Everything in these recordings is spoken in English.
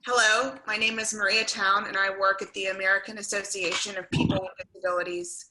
Hello, my name is Maria Town and I work at the American Association of People with Disabilities.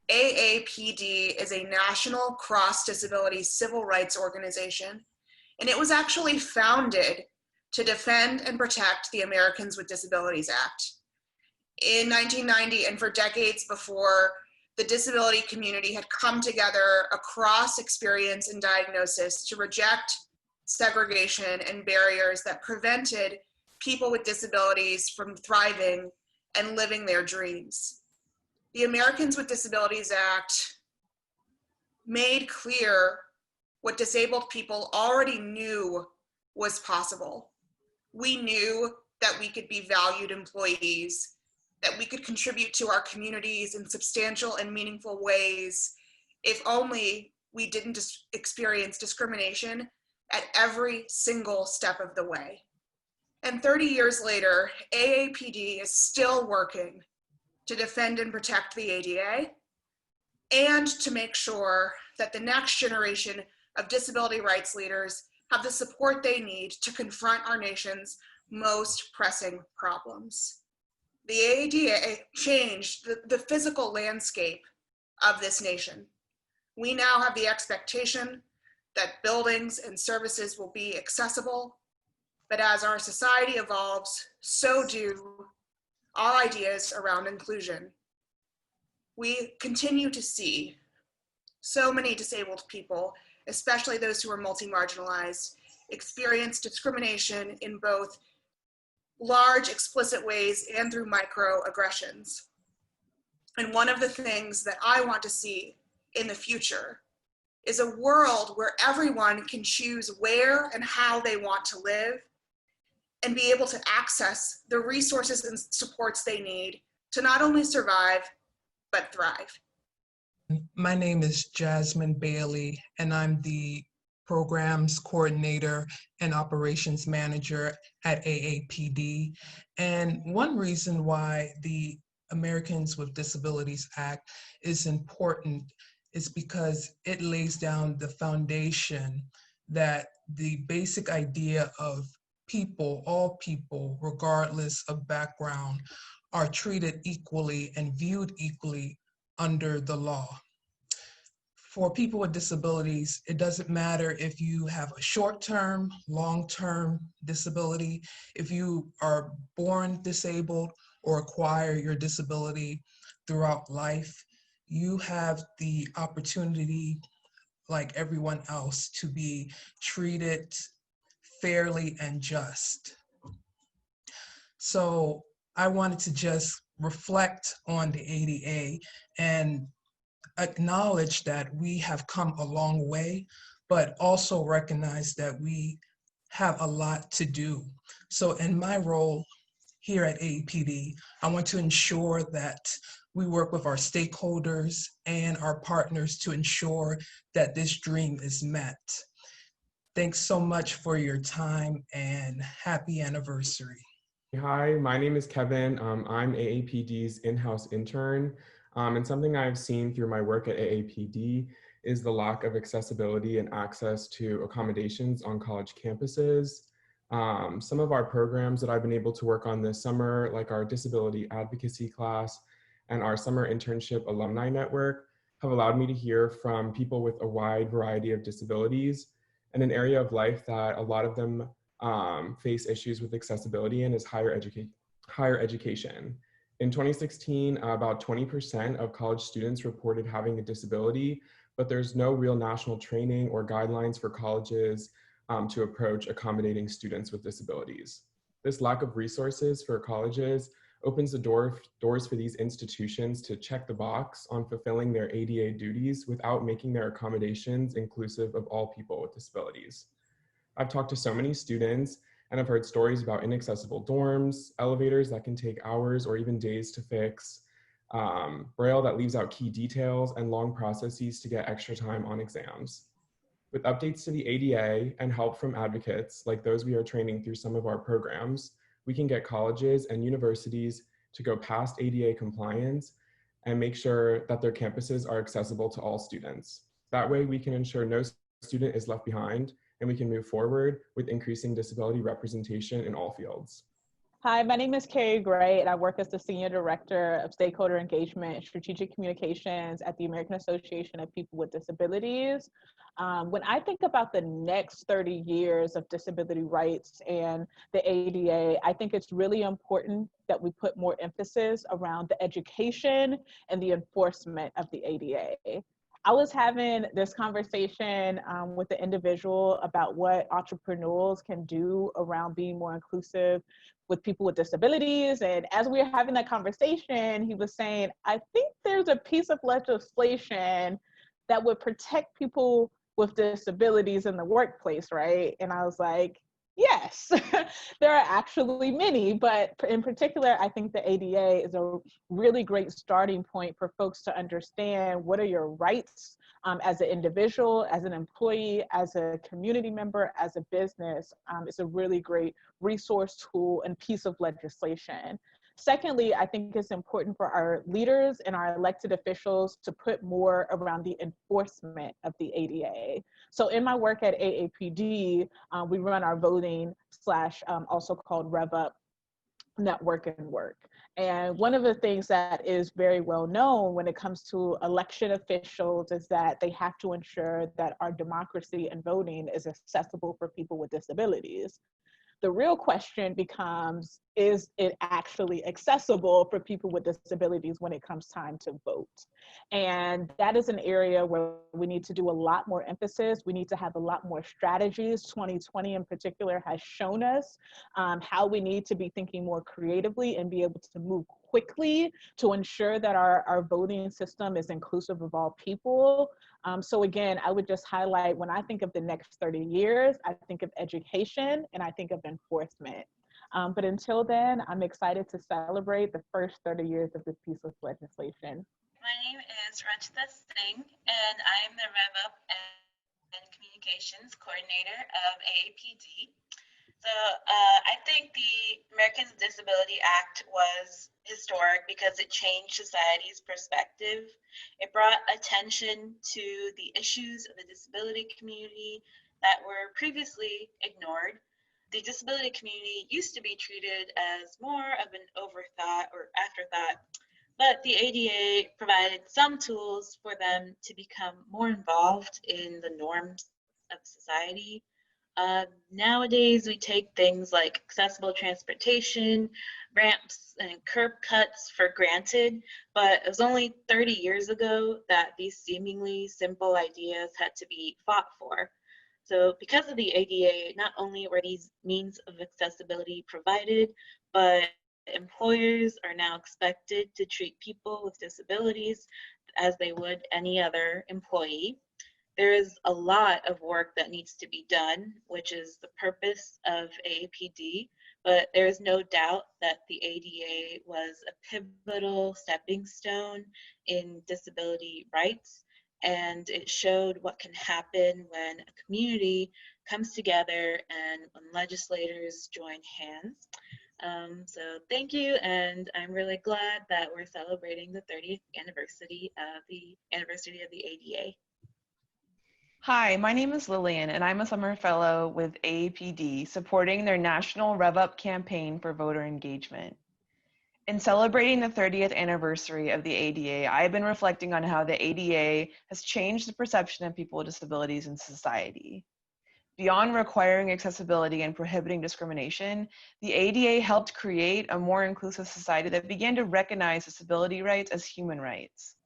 AAPD is a national cross-disability civil rights organization, and it was actually founded to defend and protect the Americans with Disabilities Act. In 1990 and for decades before, the disability community had come together across experience and diagnosis to reject segregation and barriers that prevented people with disabilities from thriving and living their dreams. The Americans with Disabilities Act made clear what disabled people already knew was possible. We knew that we could be valued employees, that we could contribute to our communities in substantial and meaningful ways if only we didn't experience discrimination at every single step of the way. And 30 years later, AAPD is still working to defend and protect the ADA and to make sure that the next generation of disability rights leaders have the support they need to confront our nation's most pressing problems. The ADA changed the physical landscape of this nation. We now have the expectation that buildings and services will be accessible, but as our society evolves, so do our ideas around inclusion. We continue to see so many disabled people, especially those who are multi-marginalized, experience discrimination in both large explicit ways and through microaggressions. And one of the things that I want to see in the future is a world where everyone can choose where and how they want to live and be able to access the resources and supports they need to not only survive, but thrive. My name is Jasmine Bailey, and I'm the Programs Coordinator and Operations Manager at AAPD. And one reason why the Americans with Disabilities Act is important is because it lays down the foundation that the basic idea of people, all people, regardless of background, are treated equally and viewed equally under the law. For people with disabilities, it doesn't matter if you have a short-term, long-term disability, if you are born disabled or acquire your disability throughout life, you have the opportunity, like everyone else, to be treated fairly and just. So I wanted to just reflect on the ADA and acknowledge that we have come a long way, but also recognize that we have a lot to do. So in my role here at AAPD, I want to ensure that we work with our stakeholders and our partners to ensure that this dream is met. Thanks so much for your time and happy anniversary. Hi, my name is Kevin. I'm AAPD's in-house intern. And something I've seen through my work at AAPD is the lack of accessibility and access to accommodations on college campuses. Some of our programs that I've been able to work on this summer, like our disability advocacy class and our summer internship alumni network, have allowed me to hear from people with a wide variety of disabilities and an area of life that a lot of them face issues with accessibility in is higher education. In 2016, about 20% of college students reported having a disability, but there's no real national training or guidelines for colleges to approach accommodating students with disabilities. This lack of resources for colleges opens the doors for these institutions to check the box on fulfilling their ADA duties without making their accommodations inclusive of all people with disabilities. I've talked to so many students and I've heard stories about inaccessible dorms, elevators that can take hours or even days to fix, Braille that leaves out key details, and long processes to get extra time on exams. With updates to the ADA and help from advocates like those we are training through some of our programs, we can get colleges and universities to go past ADA compliance and make sure that their campuses are accessible to all students. That way we can ensure no student is left behind, and we can move forward with increasing disability representation in all fields. Hi, my name is Carrie Gray, and I work as the Senior Director of Stakeholder Engagement and Strategic Communications at the American Association of People with Disabilities. When I think about the next 30 years of disability rights and the ADA, I think it's really important that we put more emphasis around the education and the enforcement of the ADA. I was having this conversation with the individual about what entrepreneurs can do around being more inclusive with people with disabilities. And as we were having that conversation, he was saying, I think there's a piece of legislation that would protect people with disabilities in the workplace, right? And I was like, yes, there are actually many, but in particular, I think the ADA is a really great starting point for folks to understand what are your rights as an individual, as an employee, as a community member, as a business. It's a really great resource tool and piece of legislation. Secondly, I think it's important for our leaders and our elected officials to put more around the enforcement of the ADA. So in my work at AAPD, we run our voting slash also called Rev Up network and work. And one of the things that is very well known when it comes to election officials is that they have to ensure that our democracy and voting is accessible for people with disabilities. The real question becomes, is it actually accessible for people with disabilities when it comes time to vote? And that is an area where we need to do a lot more emphasis. We need to have a lot more strategies. 2020 in particular has shown us how we need to be thinking more creatively and be able to move quickly to ensure that our voting system is inclusive of all people. So again, I would just highlight, when I think of the next 30 years, I think of education and I think of enforcement. But until then, I'm excited to celebrate the first 30 years of this piece of legislation. My name is Rachita Singh, and I am the Rev Up and Communications Coordinator of AAPD. So I think the Americans with Disability Act was historic because it changed society's perspective. It brought attention to the issues of the disability community that were previously ignored. The disability community used to be treated as more of an overthought or afterthought, but the ADA provided some tools for them to become more involved in the norms of society. Nowadays, we take things like accessible transportation, ramps, and curb cuts for granted, but it was only 30 years ago that these seemingly simple ideas had to be fought for. So because of the ADA, not only were these means of accessibility provided, but employers are now expected to treat people with disabilities as they would any other employee. There is a lot of work that needs to be done, which is the purpose of AAPD, but there is no doubt that the ADA was a pivotal stepping stone in disability rights, and it showed what can happen when a community comes together and when legislators join hands. So thank you, and I'm really glad that we're celebrating the 30th anniversary of the ADA. Hi, my name is Lillian, and I'm a summer fellow with AAPD, supporting their national Rev Up campaign for voter engagement. In celebrating the 30th anniversary of the ADA, I have been reflecting on how the ADA has changed the perception of people with disabilities in society. Beyond requiring accessibility and prohibiting discrimination, the ADA helped create a more inclusive society that began to recognize disability rights as human rights.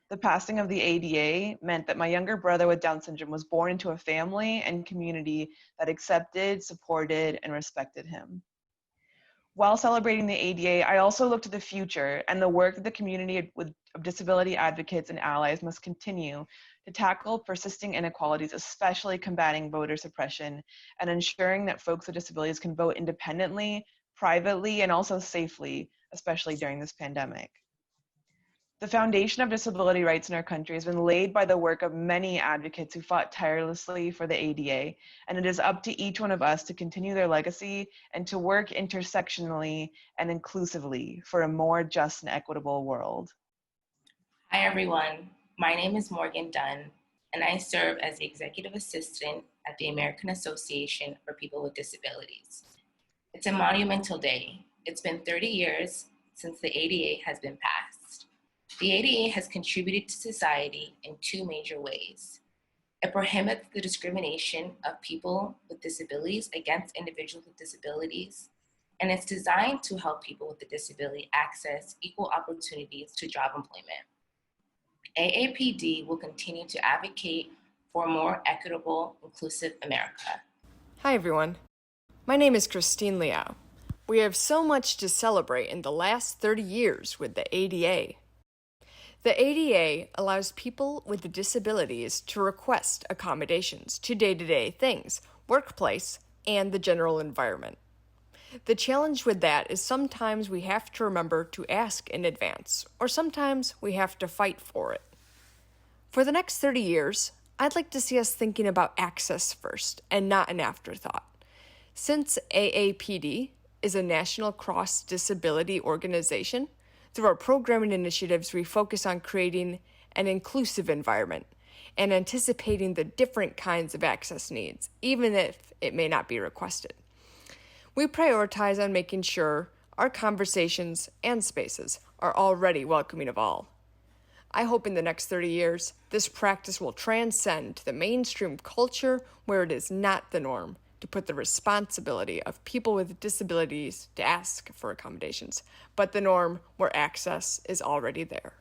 The passing of the ADA meant that my younger brother with Down syndrome was born into a family and community that accepted, supported, and respected him. While celebrating the ADA, I also look to the future and the work that the community of disability advocates and allies must continue to tackle persisting inequalities, especially combating voter suppression and ensuring that folks with disabilities can vote independently, privately, and also safely, especially during this pandemic. The foundation of disability rights in our country has been laid by the work of many advocates who fought tirelessly for the ADA, and it is up to each one of us to continue their legacy and to work intersectionally and inclusively for a more just and equitable world. Hi everyone, my name is Morgan Dunn, and I serve as the Executive Assistant at the American Association for People with Disabilities. It's a monumental day, It's been 30 years since the ADA has been passed. The ADA has contributed to society in two major ways. It prohibits the discrimination of people with disabilities against individuals with disabilities, and it's designed to help people with a disability access equal opportunities to job employment. AAPD will continue to advocate for a more equitable, inclusive America. Hi everyone, my name is Christine Liao. We have so much to celebrate in the last 30 years with the ADA. The ADA allows people with disabilities to request accommodations to day-to-day things, workplace, and the general environment. The challenge with that is sometimes we have to remember to ask in advance, or sometimes we have to fight for it. For the next 30 years, I'd like to see us thinking about access first and not an afterthought. Since AAPD is a national cross-disability organization, through our programming initiatives, we focus on creating an inclusive environment and anticipating the different kinds of access needs, even if it may not be requested. We prioritize on making sure our conversations and spaces are already welcoming of all. I hope in the next 30 years, this practice will transcend the mainstream culture where it is not the norm to put the responsibility of people with disabilities to ask for accommodations, but the norm where access is already there.